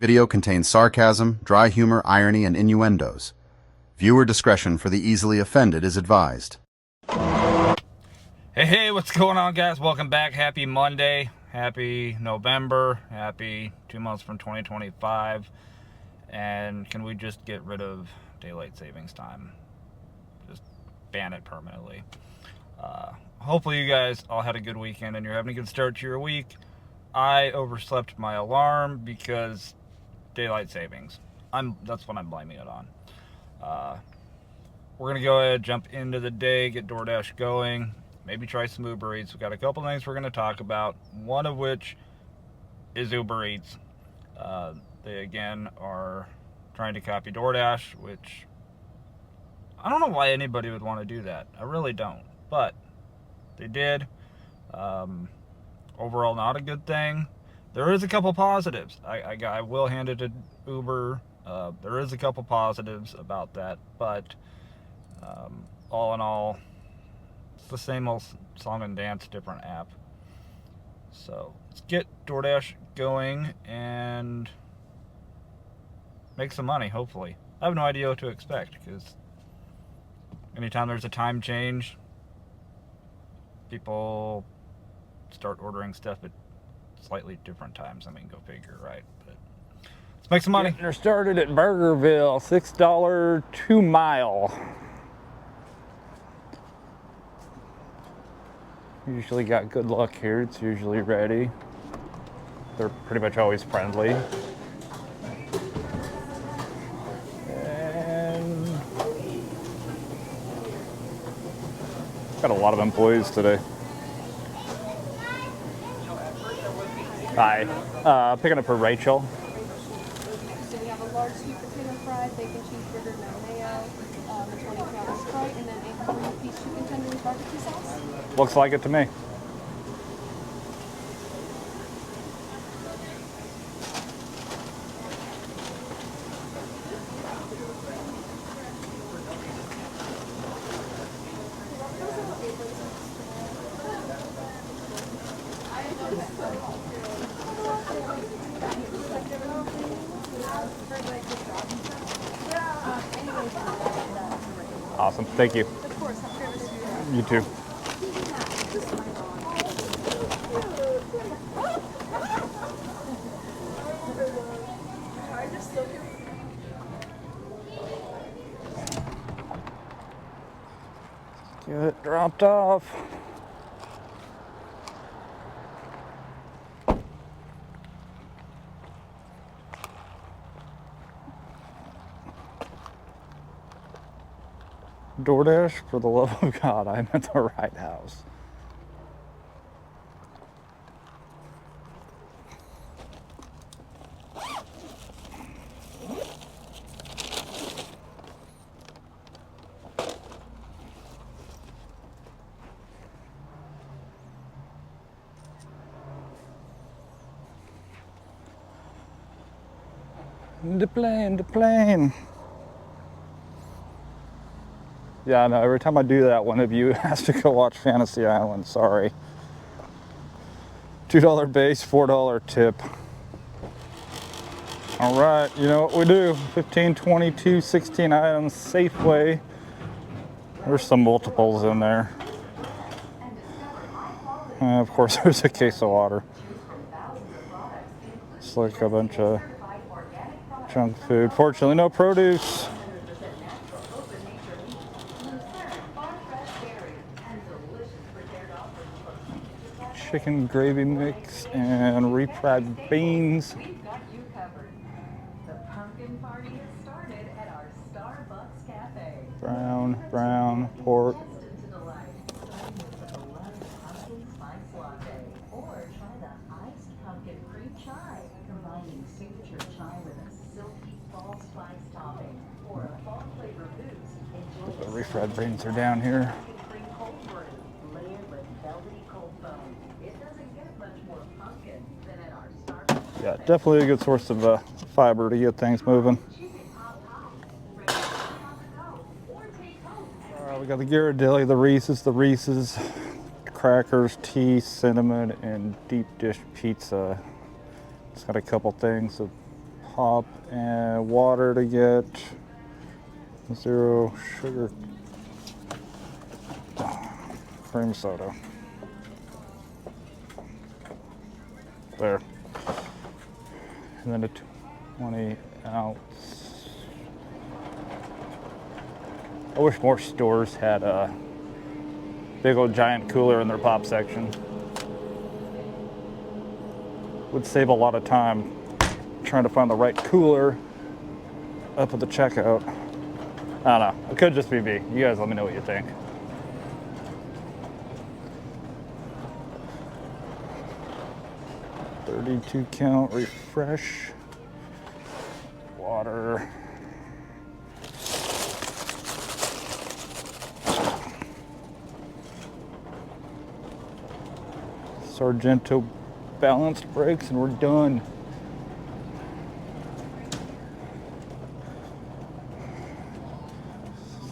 Video contains sarcasm, dry humor, irony, and innuendos. Viewer discretion for the easily offended is advised. Hey, what's going on, guys? Welcome back. Happy Monday. Happy November. Happy 2 months from 2025. And can we just get rid of daylight savings time? Just ban it permanently. Hopefully you guys all had a good weekend and you're having a good start to your week. I overslept my alarm because daylight savings. That's what I'm blaming it on. We're gonna go ahead, jump into the day, get DoorDash going, maybe try some Uber Eats. We've got a couple things we're gonna talk about, one of which is Uber Eats. They again are trying to copy DoorDash, which I don't know why anybody would want to do that. I really don't, but they did. Overall, not a good thing. There is a couple positives. I will hand it to Uber. There is a couple positives about that, but all in all, it's the same old song and dance, different app. So let's get DoorDash going and make some money, hopefully. I have no idea what to expect, because anytime there's a time change, people start ordering stuff at slightly different times. I mean, go figure, right? But let's make some money. They're started at Burgerville, $6 2 mile. Usually got good luck here. It's usually ready. They're pretty much always friendly. And got a lot of employees today. Hi. Picking up for Rachel. So we have a large sweet potato fry, bacon cheeseburger, no mayo, the 24-hour Sprite, and then a 3-piece chicken tender with barbecue sauce. Looks like it to me. Awesome. Thank you. Of course, have a great rest of your day. You too. Get it dropped off. DoorDash, for the love of God, I'm at the right house. The plane. Yeah, no, every time I do that, one of you has to go watch Fantasy Island. Sorry. $2 base, $4 tip. All right, you know what we do. 15, 22, 16 items, Safeway. There's some multiples in there. And of course, there's a case of water. It's like a bunch of junk food. Fortunately, no produce. Chicken gravy mix and refried beans. We've got you covered. The pumpkin party has started at our Starbucks Cafe. Brown pork. Destined to delight. Starting with the beloved pumpkin spice latte. Or try the iced pumpkin cream chai, combining signature chai with a silky fall spice topping or a fall flavor boost. Enjoy The refried beans are down here. cream cold brew, layered with velvety cold foam. It doesn't get much more pumpkin than at our Starbucks. Yeah, definitely a good source of fiber to get things moving. We got the Ghirardelli, the Reese's, crackers, tea, cinnamon, and deep dish pizza. It's got a couple things of hop and water to get 0 sugar cream soda. There. And then a 20 ounce. I wish more stores had a big old giant cooler in their pop section. Would save a lot of time trying to find the right cooler up at the checkout. I don't know. It could just be me. You guys let me know what you think. $32 count refresh. Water. Sargento balanced brakes, and we're done.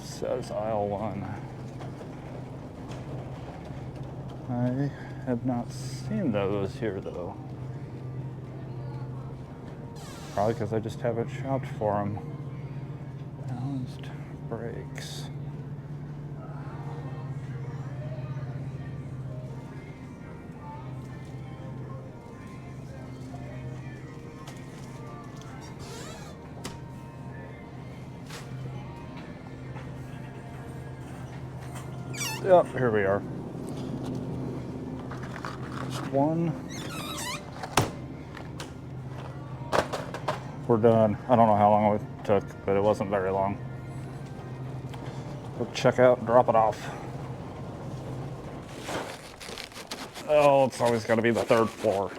Says aisle 1. I have not seen those here though. Probably because I just haven't shopped for them. Balanced brakes. Yep, here we are. Just one. We're done. I don't know how long it took, but it wasn't very long. We'll check out and drop it off. Oh, it's always got to be the 3rd floor.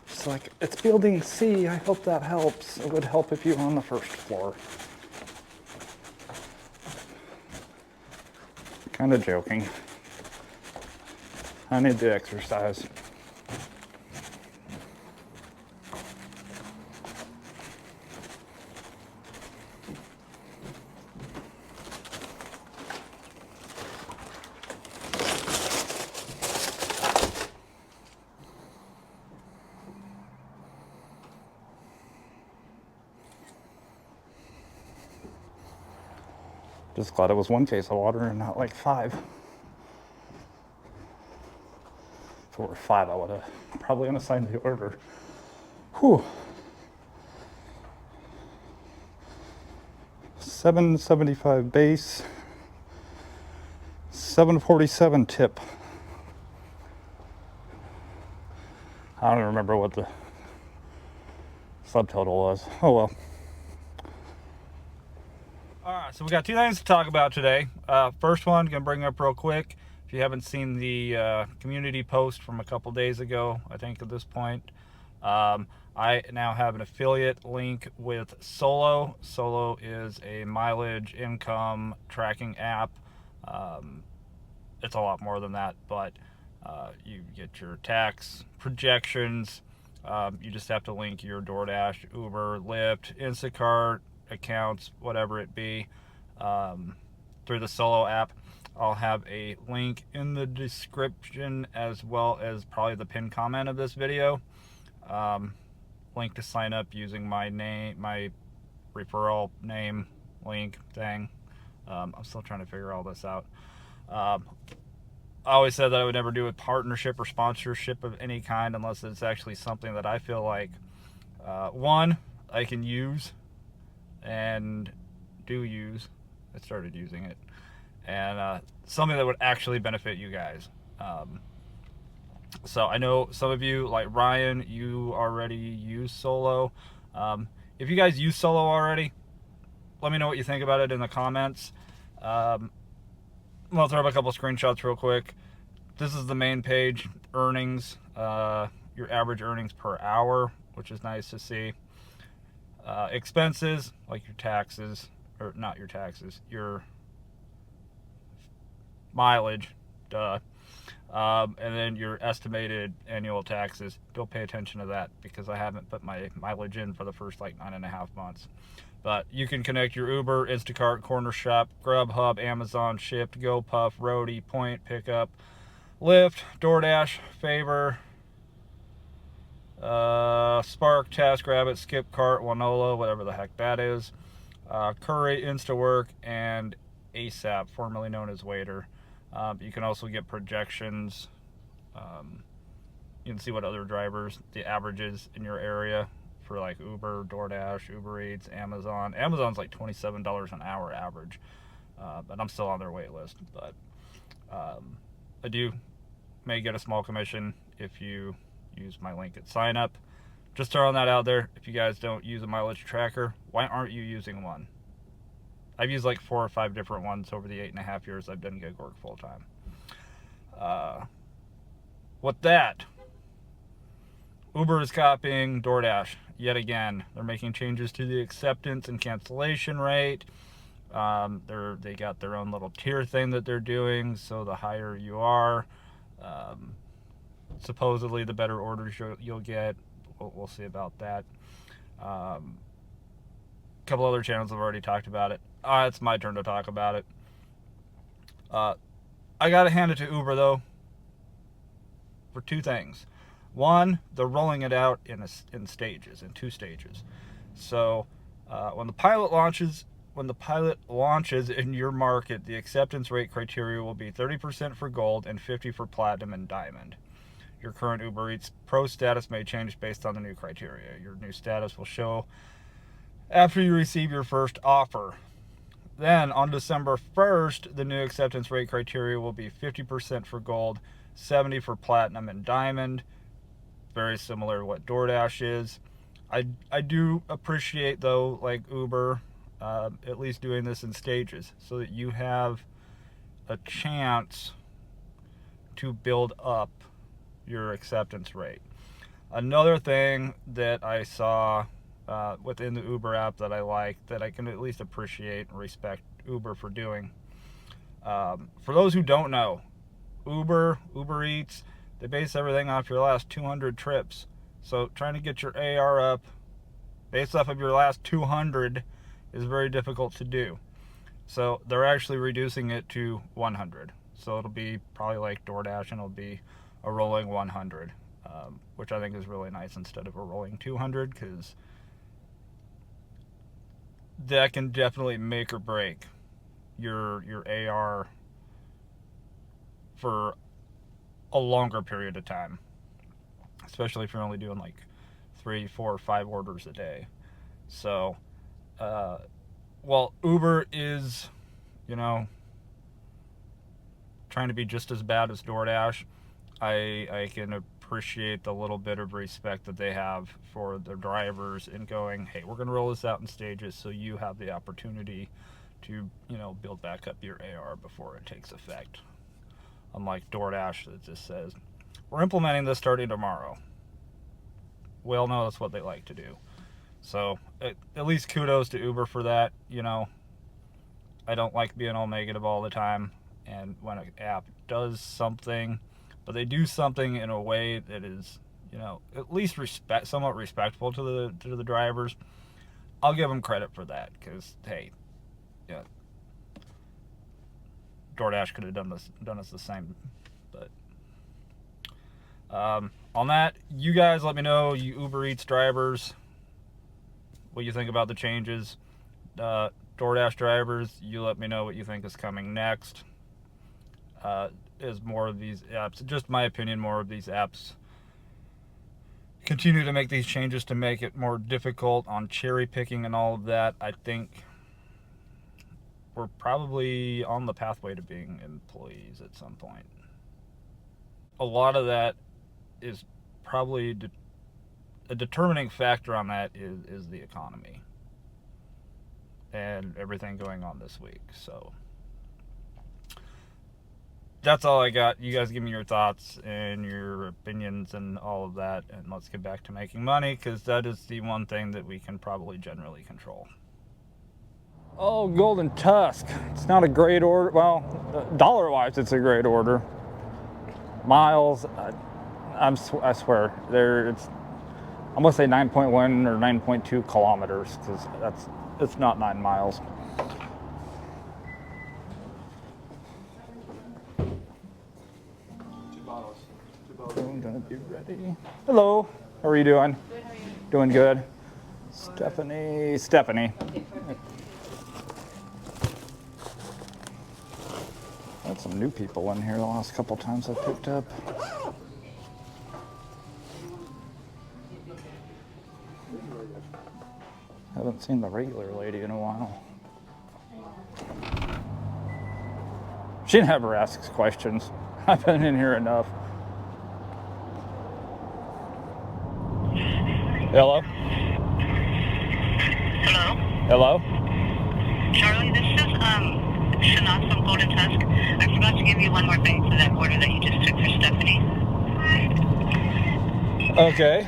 It's like, it's building C. I hope that helps. It would help if you were on the 1st floor. Kind of joking. I need to exercise. Just glad it was 1 case of water and not like 5. If it were 5, I would have probably unassigned the order. Whew. $7.75 base, $7.47 tip. I don't even remember what the subtotal was. Oh well. Alright, so we got 2 things to talk about today. First one, gonna bring up real quick. If you haven't seen the community post from a couple days ago, I think at this point, I now have an affiliate link with Solo. Solo is a mileage income tracking app. It's a lot more than that, but you get your tax projections. You just have to link your DoorDash, Uber, Lyft, Instacart accounts, whatever it be, through the Solo app. I'll have a link in the description as well as probably the pinned comment of this video. Link to sign up using my name, my referral name link thing. I'm still trying to figure all this out. I always said that I would never do a partnership or sponsorship of any kind unless it's actually something that I feel like, one, I can use and do use. I started using it, and something that would actually benefit you guys. So I know some of you, like Ryan, you already use Solo. If you guys use Solo already, let me know what you think about it in the comments. I'll throw up a couple screenshots real quick. This is the main page, earnings, your average earnings per hour, which is nice to see. Expenses, like your taxes, or not your taxes, your mileage, duh. And then your estimated annual taxes. Don't pay attention to that because I haven't put my mileage in for the first like 9.5 months. But you can connect your Uber, Instacart, Corner Shop, Grubhub, Amazon, Shipt, GoPuff, Roadie, Point, Pickup, Lyft, DoorDash, Favor, Spark, TaskRabbit, Skipcart, Wanola, whatever the heck that is. Curry, Instawork, and ASAP, formerly known as Waiter. You can also get projections. You can see what other drivers, the averages in your area for like Uber, DoorDash, Uber Eats, Amazon. Amazon's like $27 an hour average, but I'm still on their wait list. But I may get a small commission if you use my link at sign up. Just throwing that out there. If you guys don't use a mileage tracker, why aren't you using one? I've used like 4 or 5 different ones over the 8.5 years I've done gig work full time. With that, Uber is copying DoorDash yet again. They're making changes to the acceptance and cancellation rate. They got their own little tier thing that they're doing, so the higher you are, supposedly the better orders you'll get. We'll see about that. A couple other channels have already talked about it. It's my turn to talk about it. I gotta hand it to Uber though for 2 things. One, they're rolling it out in 2 stages. So when the pilot launches in your market, the acceptance rate criteria will be 30% for Gold and 50% for Platinum and Diamond. Your current Uber Eats Pro status may change based on the new criteria. Your new status will show after you receive your first offer. Then on December 1st, the new acceptance rate criteria will be 50% for Gold, 70% for Platinum and Diamond. Very similar to what DoorDash is. I do appreciate though, like Uber, at least doing this in stages so that you have a chance to build up your acceptance rate. Another thing that I saw within the Uber app that I like, that I can at least appreciate and respect Uber for doing. For those who don't know, Uber Eats, they base everything off your last 200 trips. So trying to get your AR up based off of your last 200 is very difficult to do. So they're actually reducing it to 100. So it'll be probably like DoorDash, and it'll be a rolling 100, which I think is really nice instead of a rolling 200, because that can definitely make or break your AR for a longer period of time, especially if you're only doing like 3, 4, 5 orders a day. So while Uber is, trying to be just as bad as DoorDash, I can appreciate the little bit of respect that they have for their drivers in going, hey, we're going to roll this out in stages so you have the opportunity to, build back up your AR before it takes effect. Unlike DoorDash that just says, we're implementing this starting tomorrow. We all know that's what they like to do. So at least kudos to Uber for that. I don't like being all negative all the time. And when an app does something, but they do something in a way that is, at least somewhat respectful to the drivers, I'll give them credit for that. Because hey, yeah, DoorDash could have done us the same. But on that, you guys let me know, you Uber Eats drivers, what you think about the changes. DoorDash drivers, you let me know what you think is coming next. As more of these apps, just my opinion, more of these apps continue to make these changes to make it more difficult on cherry picking and all of that, I think we're probably on the pathway to being employees at some point. A lot of that is probably a determining factor on that is the economy and everything going on this week. So that's all I got. You guys give me your thoughts and your opinions and all of that, and let's get back to making money, because that is the one thing that we can probably generally control. Oh, Golden Tusk. It's not a great order. Well, dollar-wise, it's a great order. Miles, I swear, I'm gonna say 9.1 or 9.2 kilometers, because it's not 9 miles. I'm gonna be ready. Hello. How are you doing? Good, how are you? Doing good. Stephanie. Okay, perfect. Had some new people in here the last couple times I picked up. Haven't seen the regular lady in a while. She never asks questions. I've been in here enough. Hello? Hello, Hello? Charlie. This is Sanat from Golden Tusk. I forgot to give you one more thing for that order that you just took for Stephanie. Okay.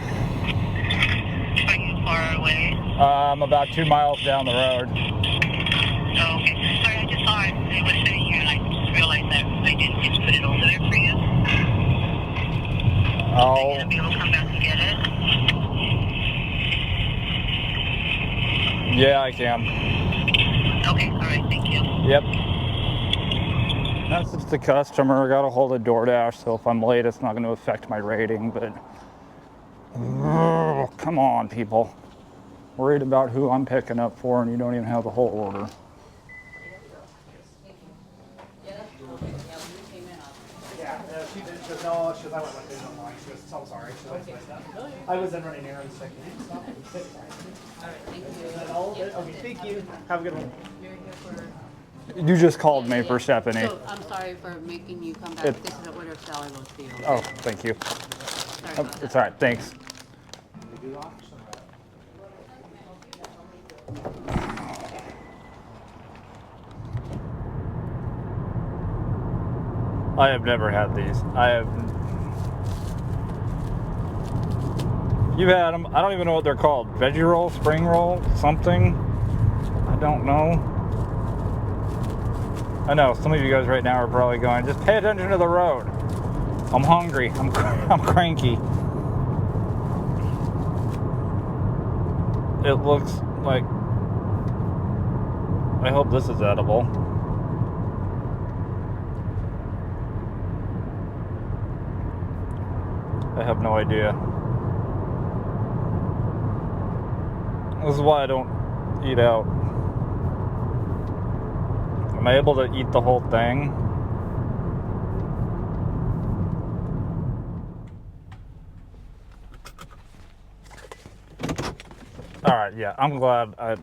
Are you far away? I'm about 2 miles down the road. Oh, okay. Sorry, I just saw it. It was sitting here, and I just realized that I didn't get to put it over there for you. Are you gonna be able to come back and get it? Yeah, I can. Okay. All right. Thank you. Yep. That's just the customer. I got a hold of DoorDash, so if I'm late, it's not going to affect my rating, but come on, people. Worried about who I'm picking up for, and you don't even have the whole order. Yeah, she did. She goes, no, she goes, I went with it online. She goes, so sorry. She goes, I was then running errands. Like, stop. All right, thank you. Is that all? Okay, thank you. Have a good one. You're here for. You just called me for Stephanie. So I'm sorry for making you come back. It- This is an order of salad roast for you. Oh, thank you. Sorry about that. It's all right. Thanks. I have never had these. You've had them. I don't even know what they're called. Veggie roll, spring roll, something. I don't know. I know some of you guys right now are probably going, just pay attention to the road. I'm hungry. I'm cranky. It looks like, I hope this is edible. I have no idea. This is why I don't eat out. Am I able to eat the whole thing? All right, yeah, I'm glad. I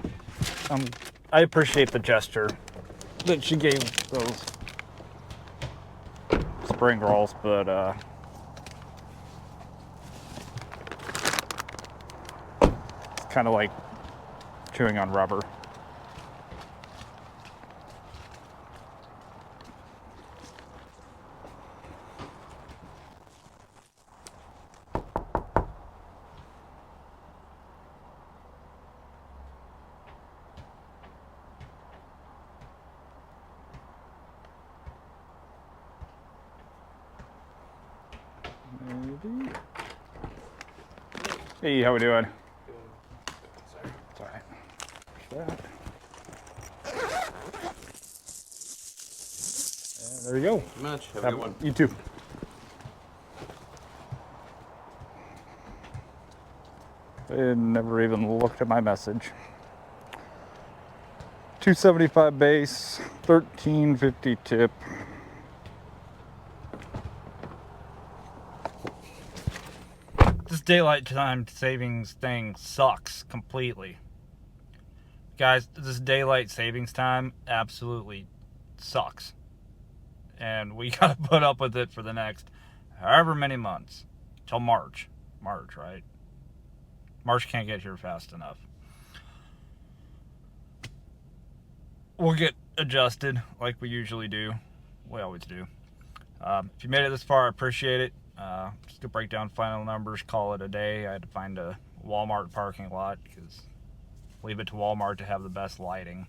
appreciate the gesture that she gave those spring rolls, but it's kind of like chewing on rubber. Maybe. Hey, how we doing? Sorry. It's all right. Push that. And there you go. Too much. Have a good one. You too. I never even looked at my message. $2.75 base, $13.50 tip. This daylight time savings thing sucks completely. Guys, this daylight savings time absolutely sucks. And we gotta put up with it for the next however many months. Till March. March, right? March can't get here fast enough. We'll get adjusted like we usually do. We always do. If you made it this far, I appreciate it. Just to break down final numbers, call it a day. I had to find a Walmart parking lot because leave it to Walmart to have the best lighting.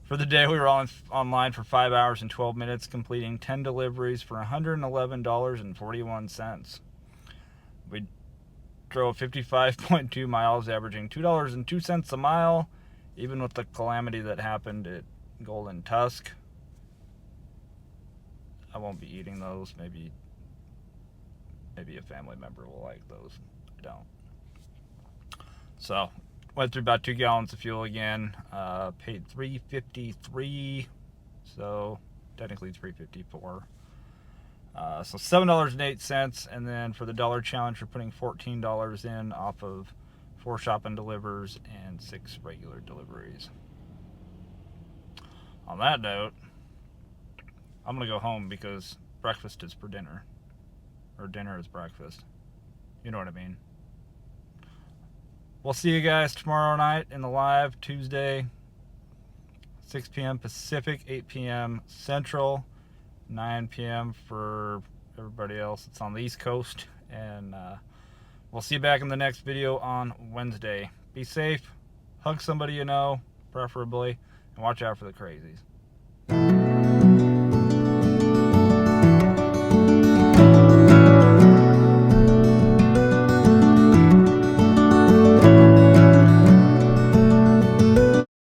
For the day, we were online for 5 hours and 12 minutes, completing 10 deliveries for $111.41. We drove 55.2 miles, averaging $2.02 a mile, even with the calamity that happened at Golden Tusk. I won't be eating those. Maybe maybe a family member will like those. I don't. So, went through about 2 gallons of fuel again. Paid $3.53, so technically $3.54. So $7.08, and then for the dollar challenge, we're putting $14 in off of 4 shop and delivers and 6 regular deliveries. On that note, I'm gonna go home because breakfast is for dinner, or dinner is breakfast. You know what I mean. We'll see you guys tomorrow night in the live, Tuesday, 6 p.m. Pacific, 8 p.m. Central, 9 p.m. for everybody else. It's on the East Coast, and we'll see you back in the next video on Wednesday. Be safe, hug somebody you know, preferably, and watch out for the crazies.